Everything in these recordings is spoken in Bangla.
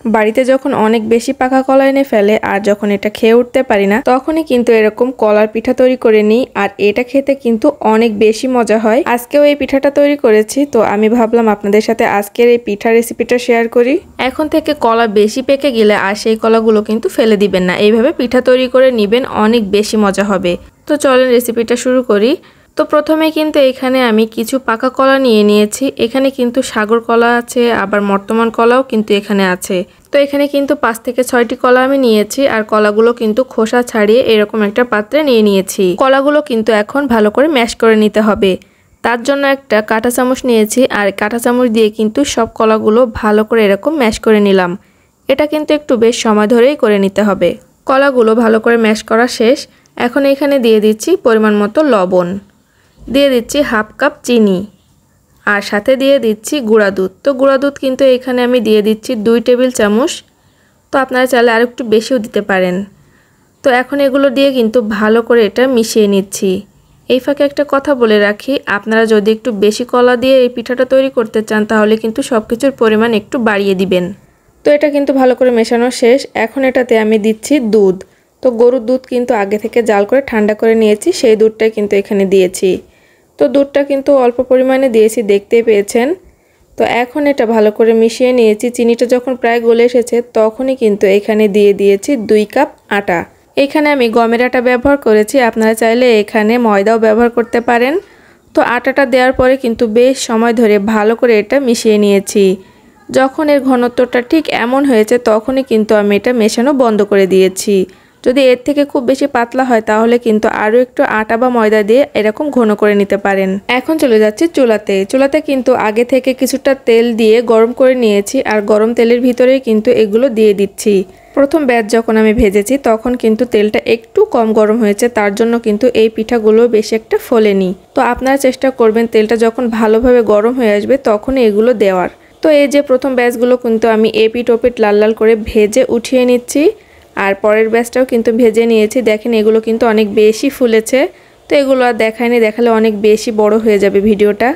বাড়িতে যখন অনেক বেশি পাকা কলা এনে ফেলে আর যখন এটা খেয়ে উঠতে পারি না, তখনই কিন্তু এরকম কলার পিঠা তৈরি করে নিই। আর এটা খেতে কিন্তু অনেক বেশি মজা হয়। আজকেও এই পিঠাটা তৈরি করেছি, তো আমি ভাবলাম আপনাদের সাথে আজকের এই পিঠা রেসিপিটা শেয়ার করি। এখন থেকে কলা বেশি পেকে গেলে আর সেই কলাগুলো কিন্তু ফেলে দিবেন না, এইভাবে পিঠা তৈরি করে নেবেন, অনেক বেশি মজা হবে। তো চলেন রেসিপিটা শুরু করি। তো প্রথমে কিন্তু এখানে আমি কিছু পাকা কলা নিয়ে নিয়েছি। এখানে কিন্তু সাগর কলা আছে, আবার বর্তমান কলাও কিন্তু এখানে আছে। তো এখানে কিন্তু 5 থেকে 6টি কলা আমি নিয়েছি, আর কলাগুলো কিন্তু খোসা ছাড়িয়ে এরকম একটা পাত্রে নিয়ে নিয়েছি। কলাগুলো কিন্তু এখন ভালো করে ম্যাশ করে নিতে হবে। তার জন্য একটা কাঁটা চামচ নিয়েছি, আর কাঁটা চামচ দিয়ে কিন্তু সব কলাগুলো ভালো করে এরকম ম্যাশ করে নিলাম। এটা কিন্তু একটু বেশ সময় ধরেই করে নিতে হবে। কলাগুলো ভালো করে ম্যাশ করা শেষ। এখন এখানে দিয়ে দিচ্ছি পরিমাণ মতো লবণ, দিয়ে দিচ্ছি হাফ কাপ চিনি, আর সাথে দিয়ে দিচ্ছি গুঁড়া দুধ। তো গুঁড়া দুধ কিন্তু এখানে আমি দিয়ে দিচ্ছি 2 টেবিল চামচ। তো আপনারা চাইলে আর একটু বেশিও দিতে পারেন। তো এখন এগুলো দিয়ে কিন্তু ভালো করে এটা মিশিয়ে নিচ্ছি। এই ফাঁকে একটা কথা বলে রাখি, আপনারা যদি একটু বেশি কলা দিয়ে এই পিঠাটা তৈরি করতে চান তাহলে কিন্তু সব কিছুর পরিমাণ একটু বাড়িয়ে দিবেন। তো এটা কিন্তু ভালো করে মেশানো শেষ। এখন এটাতে আমি দিচ্ছি দুধ। তো গরুর দুধ কিন্তু আগে থেকে জাল করে ঠান্ডা করে নিয়েছি, সেই দুধটাই কিন্তু এখানে দিয়েছি। তো দুধটা কিন্তু অল্প পরিমাণে দিয়েছি, দেখতেই পেয়েছেন। তো এখন এটা ভালো করে মিশিয়ে নিয়েছি। চিনিটা যখন প্রায় গলে এসেছে তখনই কিন্তু এখানে দিয়ে দিয়েছি 2 কাপ আটা। এখানে আমি গমের আটা ব্যবহার করেছি, আপনারা চাইলে এখানে ময়দাও ব্যবহার করতে পারেন। তো আটাটা দেওয়ার পরে কিন্তু বেশ সময় ধরে ভালো করে এটা মিশিয়ে নিয়েছি। যখন এর ঘনত্বটা ঠিক এমন হয়েছে তখনই কিন্তু আমি এটা মেশানো বন্ধ করে দিয়েছি। যদি এর থেকে খুব বেশি পাতলা হয় তাহলে কিন্তু আরও একটু আটা বা ময়দা দিয়ে এরকম ঘন করে নিতে পারেন। এখন চলে যাচ্ছি চুলাতে। চুলাতে কিন্তু আগে থেকে কিছুটা তেল দিয়ে গরম করে নিয়েছি, আর গরম তেলের ভিতরেই কিন্তু এগুলো দিয়ে দিচ্ছি। প্রথম ব্যাচ যখন আমি ভেজেছি তখন কিন্তু তেলটা একটু কম গরম হয়েছে, তার জন্য কিন্তু এই পিঠাগুলো বেশি একটা ফোলেনি। তো আপনারা চেষ্টা করবেন তেলটা যখন ভালোভাবে গরম হয়ে আসবে তখনই এগুলো দেওয়ার। তো এই যে প্রথম ব্যাচগুলো কিন্তু আমি এপিট ওপিট লাল লাল করে ভেজে উঠিয়ে নিচ্ছি, আর পরের ব্যাচটাও কিন্তু ভেজে নিয়েছি। দেখেন এগুলো কিন্তু অনেক বেশি ফুলেছে। তো এগুলো আর দেখায়নি, দেখালে অনেক বেশি বড় হয়ে যাবে ভিডিওটা।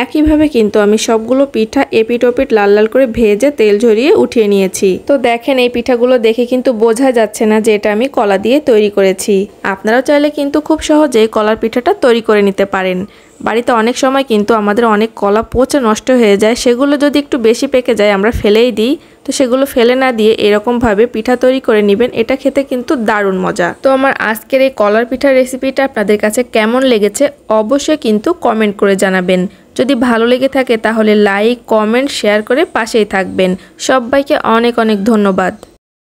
একইভাবে কিন্তু আমি সবগুলো পিঠা এপিট ওপিট লাল লাল করে ভেজে তেল ঝরিয়ে উঠিয়ে নিয়েছি। তো দেখেন এই পিঠাগুলো দেখে কিন্তু বোঝা যাচ্ছে না যে এটা আমি কলা দিয়ে তৈরি করেছি। আপনারাও চাইলে কিন্তু খুব সহজেই কলার পিঠাটা তৈরি করে নিতে পারেন। বাড়িতে অনেক সময় কিন্তু আমাদের অনেক কলা পচে নষ্ট হয়ে যায়, সেগুলো যদি একটু বেশি পেকে যায় আমরা ফেলেই দিই। তো সেগুলো ফেলে না দিয়ে এরকমভাবে পিঠা তৈরি করে নেবেন, এটা খেতে কিন্তু দারুণ মজা। তো আমার আজকের এই কলার পিঠার রেসিপিটা আপনাদের কাছে কেমন লেগেছে অবশ্যই কিন্তু কমেন্ট করে জানাবেন। যদি ভালো লেগে থাকে তাহলে লাইক, কমেন্ট, শেয়ার করে পাশেই থাকবেন। সবাইকে অনেক অনেক ধন্যবাদ।